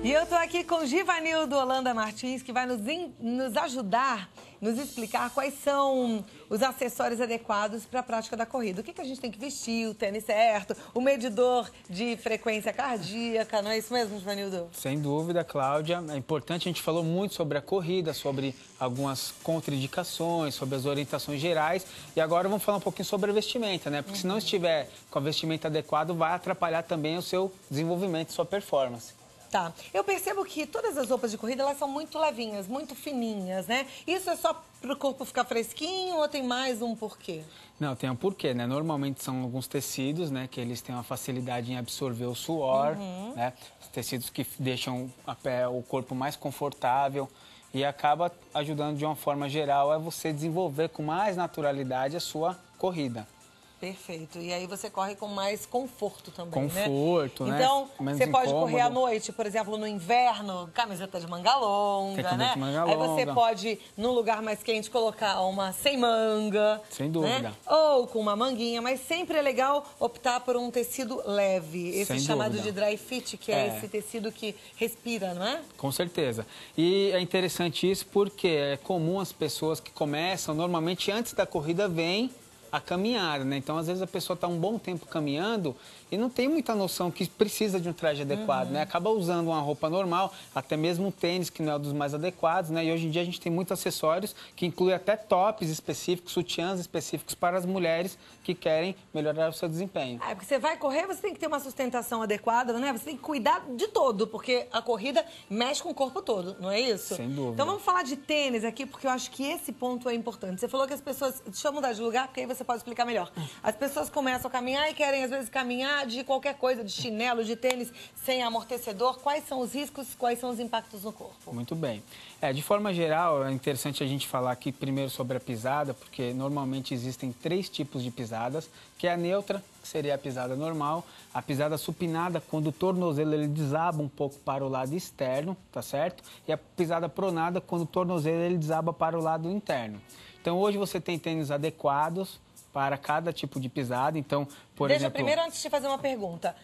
E eu tô aqui com Givanildo Holanda Martins, que vai nos ajudar, nos explicar quais são os acessórios adequados para a prática da corrida. O que a gente tem que vestir, o tênis certo, o medidor de frequência cardíaca, não é isso mesmo, Givanildo? Sem dúvida, Cláudia. É importante, a gente falou muito sobre a corrida, sobre algumas contraindicações, sobre as orientações gerais. E agora vamos falar um pouquinho sobre a vestimenta, né? Porque se não estiver com a vestimenta adequada, vai atrapalhar também o seu desenvolvimento, sua performance. Tá. Eu percebo que todas as roupas de corrida, elas são muito levinhas, muito fininhas, né? Isso é só para o corpo ficar fresquinho ou tem mais um porquê? Não, tem um porquê, né? Normalmente são alguns tecidos, né? Que eles têm uma facilidade em absorver o suor, né? Os tecidos que deixam o corpo mais confortável e acaba ajudando de uma forma geral a você desenvolver com mais naturalidade a sua corrida. Perfeito. E aí você corre com mais conforto também, conforto, né? né? Então, menos você pode incômodo. correr à noite, por exemplo, no inverno, camiseta de manga longa, né? De manga aí longa. você pode, num lugar mais quente, colocar uma sem manga. Sem dúvida. Né? Ou com uma manguinha, mas sempre é legal optar por um tecido leve. Esse Sem chamado dúvida. de dry fit, que é esse tecido que respira, não é? Com certeza. E é interessante isso porque é comum as pessoas que começam, normalmente antes da corrida vêm a caminhada, né? Então, às vezes, a pessoa está um bom tempo caminhando e não tem muita noção que precisa de um traje adequado, né? Acaba usando uma roupa normal, até mesmo um tênis, que não é um dos mais adequados, né? E hoje em dia a gente tem muitos acessórios que incluem até tops específicos, sutiãs específicos para as mulheres que querem melhorar o seu desempenho. Porque você vai correr, você tem que ter uma sustentação adequada, né? Você tem que cuidar de todo, porque a corrida mexe com o corpo todo, não é isso? Sem dúvida. Então vamos falar de tênis aqui, porque eu acho que esse ponto é importante. Você falou que as pessoas... Deixa eu mudar de lugar, porque aí você pode explicar melhor. As pessoas começam a caminhar e querem, às vezes, caminhar de qualquer coisa, de chinelo, de tênis, sem amortecedor. Quais são os riscos, quais são os impactos no corpo? Muito bem. De forma geral, é interessante a gente falar aqui primeiro sobre a pisada, porque normalmente existem 3 tipos de pisadas, que é a neutra, que seria a pisada normal, a pisada supinada, quando o tornozelo ele desaba um pouco para o lado externo, tá certo? E a pisada pronada, quando o tornozelo ele desaba para o lado interno. Então, hoje você tem tênis adequados para cada tipo de pisada. Então, por exemplo... Primeiro, antes de fazer uma pergunta,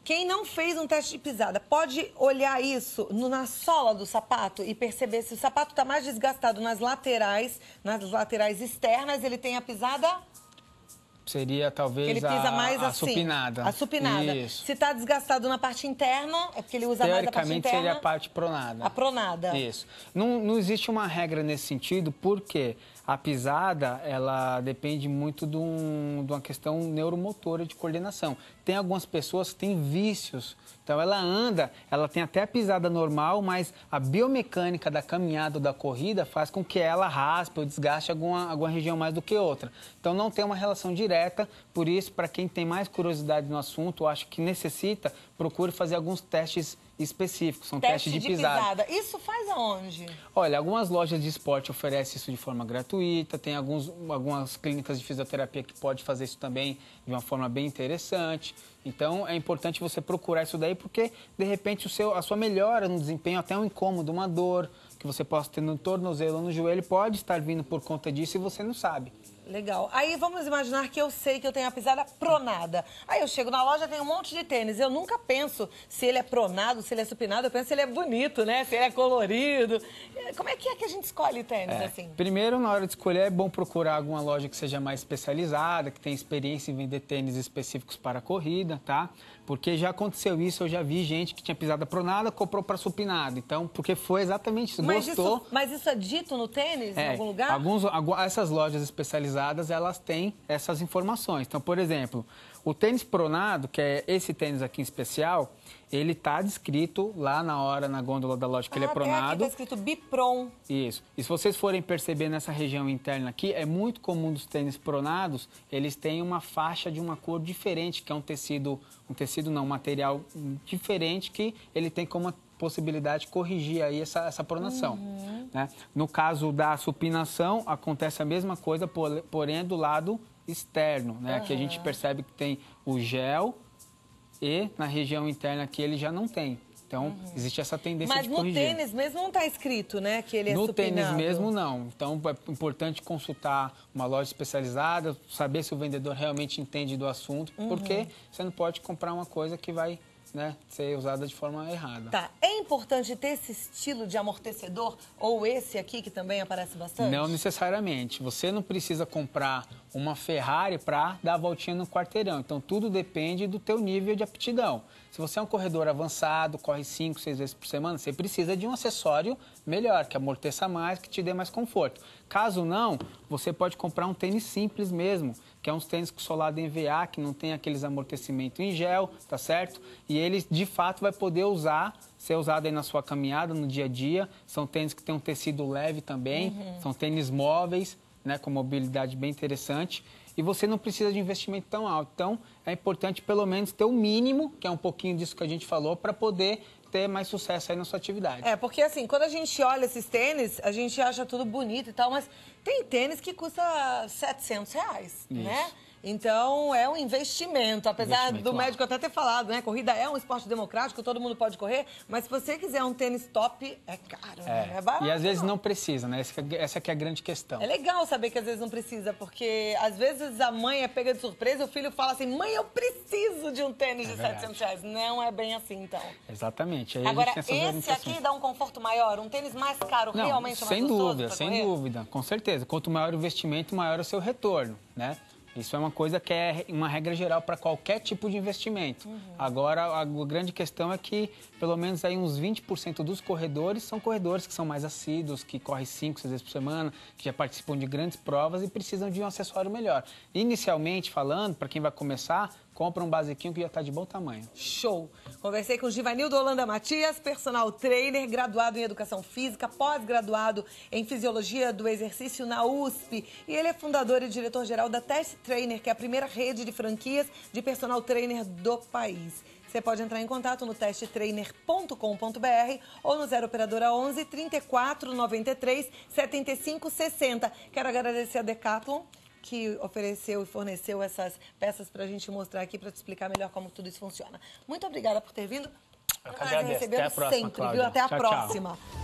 quem não fez um teste de pisada, pode olhar isso na sola do sapato e perceber se o sapato está mais desgastado nas laterais externas, ele tem a pisada... Seria talvez ele pisa mais a assim, supinada. A supinada. Isso. Se está desgastado na parte interna, é porque ele usa mais a parte interna. Teoricamente seria a parte pronada. A pronada. Isso. Não existe uma regra nesse sentido, porque a pisada, ela depende muito de uma questão neuromotora de coordenação. Tem algumas pessoas que têm vícios. Então, ela tem até a pisada normal, mas a biomecânica da caminhada ou da corrida faz com que ela raspe ou desgaste alguma região mais do que outra. Então, não tem uma relação direta, por isso, para quem tem mais curiosidade no assunto, acho que necessita, procure fazer alguns testes específicos, são testes de pisada. Isso faz aonde? Olha, algumas lojas de esporte oferecem isso de forma gratuita, tem algumas clínicas de fisioterapia que podem fazer isso também de uma forma bem interessante. Então, é importante você procurar isso daí, porque, de repente, a sua melhora no desempenho, até um incômodo, uma dor que você possa ter no tornozelo ou no joelho, pode estar vindo por conta disso e você não sabe. Legal. Aí vamos imaginar que eu sei que eu tenho a pisada pronada. Aí eu chego na loja, tem um monte de tênis. Eu nunca penso se ele é pronado, se ele é supinado. Eu penso se ele é bonito, né? Se ele é colorido. Como é que a gente escolhe tênis assim? Primeiro, na hora de escolher, é bom procurar alguma loja que seja mais especializada, que tenha experiência em vender tênis específicos para a corrida, tá? Porque já aconteceu isso, eu já vi gente que tinha pisada pronada, comprou para supinada. Então, porque foi exatamente isso, gostou. Mas isso é dito no tênis, em algum lugar? Essas lojas especializadas, elas têm essas informações. Então, por exemplo, o tênis pronado, que é esse tênis aqui em especial, ele está descrito lá na gôndola da loja que ele é pronado. Aqui está escrito Bipron. Isso. E se vocês forem perceber nessa região interna aqui, é muito comum dos tênis pronados, eles têm uma faixa de uma cor diferente, que é um material diferente que ele tem como possibilidade de corrigir aí essa pronação. Né? No caso da supinação, acontece a mesma coisa, porém do lado externo, né? Que a gente percebe que tem o gel e na região interna aqui ele já não tem. Então, existe essa tendência de corrigir. Mas no tênis mesmo não está escrito, né, que ele é supinado? No tênis mesmo, não. Então, é importante consultar uma loja especializada, saber se o vendedor realmente entende do assunto, porque você não pode comprar uma coisa que vai né, ser usada de forma errada. Tá. É importante ter esse estilo de amortecedor ou esse aqui que também aparece bastante? Não necessariamente. Você não precisa comprar uma Ferrari para dar a voltinha no quarteirão. Então, tudo depende do teu nível de aptidão. Se você é um corredor avançado, corre 5, 6 vezes por semana, você precisa de um acessório melhor, que amorteça mais, que te dê mais conforto. Caso não, você pode comprar um tênis simples mesmo, que é uns tênis com solado em EVA, que não tem aqueles amortecimentos em gel, tá certo? E ele, de fato, vai poder ser usado aí na sua caminhada, no dia a dia. São tênis que tem um tecido leve também, são tênis móveis, né, com mobilidade bem interessante. E você não precisa de investimento tão alto. Então, é importante pelo menos ter o mínimo, que é um pouquinho disso que a gente falou, para poder ter mais sucesso aí na sua atividade. É, porque assim, quando a gente olha esses tênis, a gente acha tudo bonito e tal, mas tem tênis que custa R$700, né? Então, é um investimento. Apesar do médico até ter falado, né? Corrida é um esporte democrático, todo mundo pode correr. Mas se você quiser um tênis top, é caro, né? Não é barato. E às vezes não precisa, né? Essa que é a grande questão. É legal saber que às vezes não precisa, porque às vezes a mãe é pega de surpresa e o filho fala assim, mãe, eu preciso de um tênis de R$700. Não é bem assim, então. Exatamente. Aí Agora, a gente tem esse aqui dá um conforto maior? Um tênis mais caro realmente é mais gostoso sem dúvida, com certeza. Quanto maior o investimento, maior o seu retorno, né? Isso é uma coisa que é uma regra geral para qualquer tipo de investimento. Agora, a grande questão é que pelo menos aí uns 20% dos corredores são corredores que são mais assíduos, que correm 5, 6 vezes por semana, que já participam de grandes provas e precisam de um acessório melhor. Inicialmente falando, para quem vai começar, compra um basiquinho que já está de bom tamanho. Show! Conversei com o Givanildo Holanda Matias, personal trainer, graduado em Educação Física, pós-graduado em Fisiologia do Exercício na USP. E ele é fundador e diretor-geral da Test Trainer, que é a primeira rede de franquias de personal trainer do país. Você pode entrar em contato no testtrainer.com.br ou no 0 Operadora 11 34 93 75 60. Quero agradecer a Decathlon, que ofereceu e forneceu essas peças para a gente mostrar aqui, para te explicar melhor como tudo isso funciona. Muito obrigada por ter vindo. Eu que agradeço. Até a próxima, sempre, Cláudia. viu? Até a Tchau, próxima. tchau.